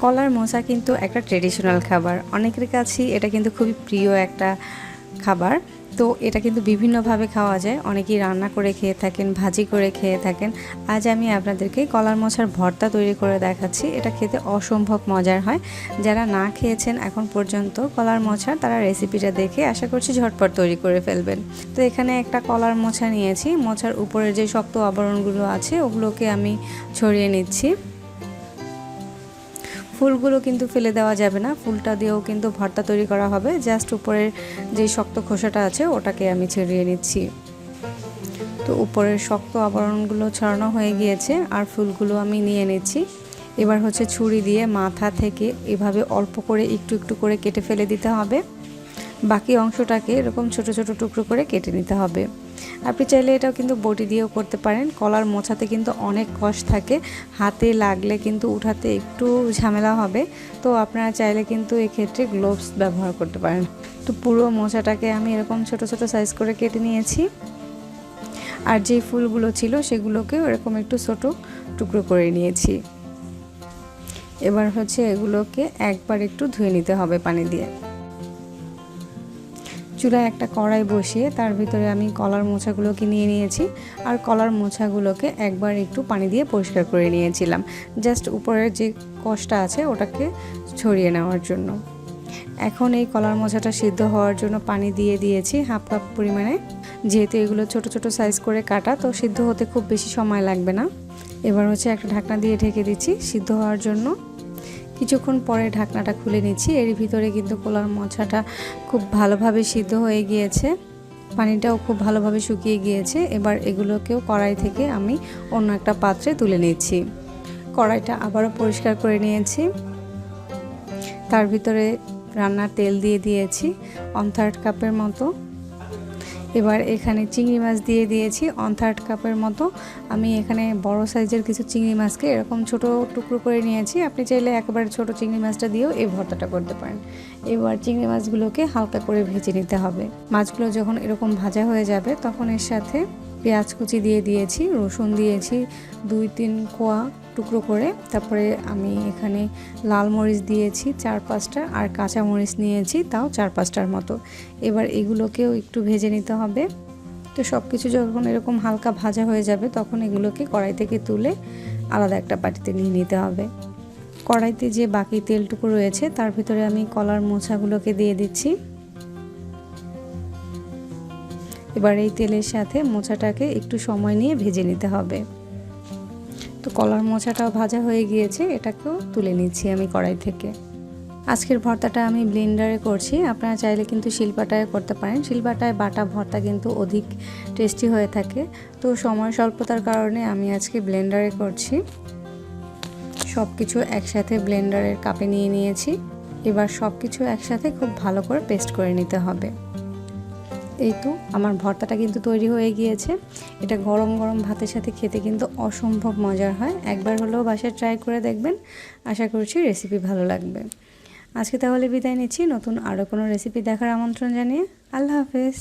কলার মোচা কিন্তু একটা ট্রেডিশনাল খাবার, অনেকের কাছেই এটা কিন্তু খুবই প্রিয় একটা খাবার। তো এটা কিন্তু বিভিন্নভাবে খাওয়া যায়, অনেকেই রান্না করে খেয়ে থাকেন, ভাজি করে খেয়ে থাকেন। আজ আমি আপনাদেরকে কলার মোচার ভর্তা তৈরি করে দেখাচ্ছি। এটা খেতে অসম্ভব মজার হয়। যারা না খেয়েছেন এখন পর্যন্ত কলার মোচার, তারা রেসিপিটা দেখে আশা করছি ঝটপট তৈরি করে ফেলবেন। তো এখানে একটা কলার মোচা নিয়েছি, মোচার উপরের যে শক্ত আবরণগুলো আছে ওগুলোকে আমি ছড়িয়ে নিচ্ছি। ফুলগুলো কিন্তু ফেলে দেওয়া যাবে না, ফুলটা দিয়েও কিন্তু ভর্তা তৈরি করা হবে। জাস্ট উপরের যে শক্ত খোসাটা আছে ওটাকে আমি ছড়িয়ে নিচ্ছি। তো উপরের শক্ত আবরণগুলো ছড়ানো হয়ে গিয়েছে, আর ফুলগুলো আমি নিয়ে নিচ্ছি। এবার হচ্ছে ছুরি দিয়ে মাথা থেকে এভাবে অল্প করে একটু একটু করে কেটে ফেলে দিতে হবে। বাকি অংশটাকে এরকম ছোট ছোট টুকরো করে কেটে নিতে হবে। আপনি চাইলে এটাও কিন্তু বটি দিয়েও করতে পারেন। কলার মোচাতে কিন্তু অনেক কষ থাকে, হাতে লাগলে কিন্তু উঠাতে একটু ঝামেলা হবে। তো আপনারা চাইলে কিন্তু এক্ষেত্রে গ্লোভস ব্যবহার করতে পারেন। তো পুরো মোচাটাকে আমি এরকম ছোট ছোট সাইজ করে কেটে নিয়েছি, আর যে ফুলগুলো ছিল সেগুলোকেও এরকম একটু ছোট টুকরো করে নিয়েছি। এবার হচ্ছে এগুলোকে একবার একটু ধুয়ে নিতে হবে পানি দিয়ে। চুলায় একটা কড়াই বসিয়ে তার ভিতরে আমি কলার মোচাগুলোকে নিয়ে নিয়েছি, আর কলার মোচাগুলোকে একবার একটু পানি দিয়ে পরিষ্কার করে নিয়েছিলাম, জাস্ট উপরের যে কষটা আছে ওটাকে ছড়িয়ে নেওয়ার জন্য। এখন এই কলার মোচাটা সিদ্ধ হওয়ার জন্য পানি দিয়ে দিয়েছি হাফ কাপ পরিমাণে। যেহেতু এগুলো ছোট ছোট সাইজ করে কাটা, তো সিদ্ধ হতে খুব বেশি সময় লাগবে না। এবার হচ্ছে একটা ঢাকনা দিয়ে ঢেকে দিচ্ছি সিদ্ধ হওয়ার জন্য। কিছুক্ষণ পরে ঢাকনাটা খুলে নিচ্ছি। এর ভিতরে কিন্তু কলার মোচাটা খুব ভালোভাবে সিদ্ধ হয়ে গিয়েছে, পানিটাও খুব ভালোভাবে শুকিয়ে গিয়েছে। এবার এগুলোকেও কড়াই থেকে আমি অন্য একটা পাত্রে তুলে নিচ্ছি। কড়াইটা আবারও পরিষ্কার করে নিয়েছি, তার ভিতরে রান্নার তেল দিয়ে দিয়েছি 1/3 কাপের মতো। এবার এখানে চিংড়ি মাছ দিয়ে দিয়েছি 1/3 কাপের মতো। আমি এখানে বড় সাইজের কিছু চিংড়ি মাছকে এরকম ছোট টুকরো করে নিয়েছি। আপনি চাইলে একেবারে ছোট চিংড়ি মাছটা দিয়েও এই ভর্তাটা করতে পারেন। এবার চিংড়ি মাছগুলোকে হালকা করে ভেজে নিতে হবে। মাছগুলো যখন এরকম ভাজা হয়ে যাবে তখন এর সাথে পেঁয়াজ কুচি দিয়ে দিয়েছি, রসুন দিয়েছি 2-3 কোয়া টুকরো করে। তারপরে আমি এখানে লাল মরিচ দিয়েছি 4-5টা, আর কাঁচা মরিচ নিয়েছি তাও 4-5টার মতো। এবার এগুলোকেও একটু ভেজে নিতে হবে। তো সব কিছু যখন এরকম হালকা ভাজা হয়ে যাবে তখন এগুলোকে কড়াই থেকে তুলে আলাদা একটা বাটিতে নিয়ে নিতে হবে। কড়াইতে যে বাকি তেলটুকু রয়েছে তার ভিতরে আমি কলার মোচাগুলোকে দিয়ে দিচ্ছি। এবার এই তেলের সাথে মোচাটাকে একটু সময় নিয়ে ভেজে নিতে হবে। তো কলার মোচাটাও ভাজা হয়ে গিয়েছে, এটাকেও তুলে নিচ্ছি আমি কড়াই থেকে। আজকের ভর্তাটা আমি ব্লেন্ডারে করছি, আপনারা চাইলে কিন্তু শিলপাটায় করতে পারেন। শিলপাটায় বাটা ভর্তা কিন্তু অধিক টেস্টি হয়ে থাকে। তো সময় স্বল্পতার কারণে আমি আজকে ব্লেন্ডারে করছি। সব কিছু একসাথে ব্লেন্ডারের কাপে নিয়ে নিয়েছি। এবার সব কিছু একসাথে খুব ভালো করে পেস্ট করে নিতে হবে। এই তো আমার ভর্তাটা কিন্তু তৈরি হয়ে গিয়েছে। এটা গরম গরম ভাতের সাথে খেতে কিন্তু অসম্ভব মজার হয়। একবার হলেও বাসায় ট্রাই করে দেখবেন, আশা করছি রেসিপি ভালো লাগবে। আজকে তাহলে বিদায় নিচ্ছি, নতুন আরও কোনো রেসিপি দেখার আমন্ত্রণ জানিয়ে। আল্লাহ হাফেজ।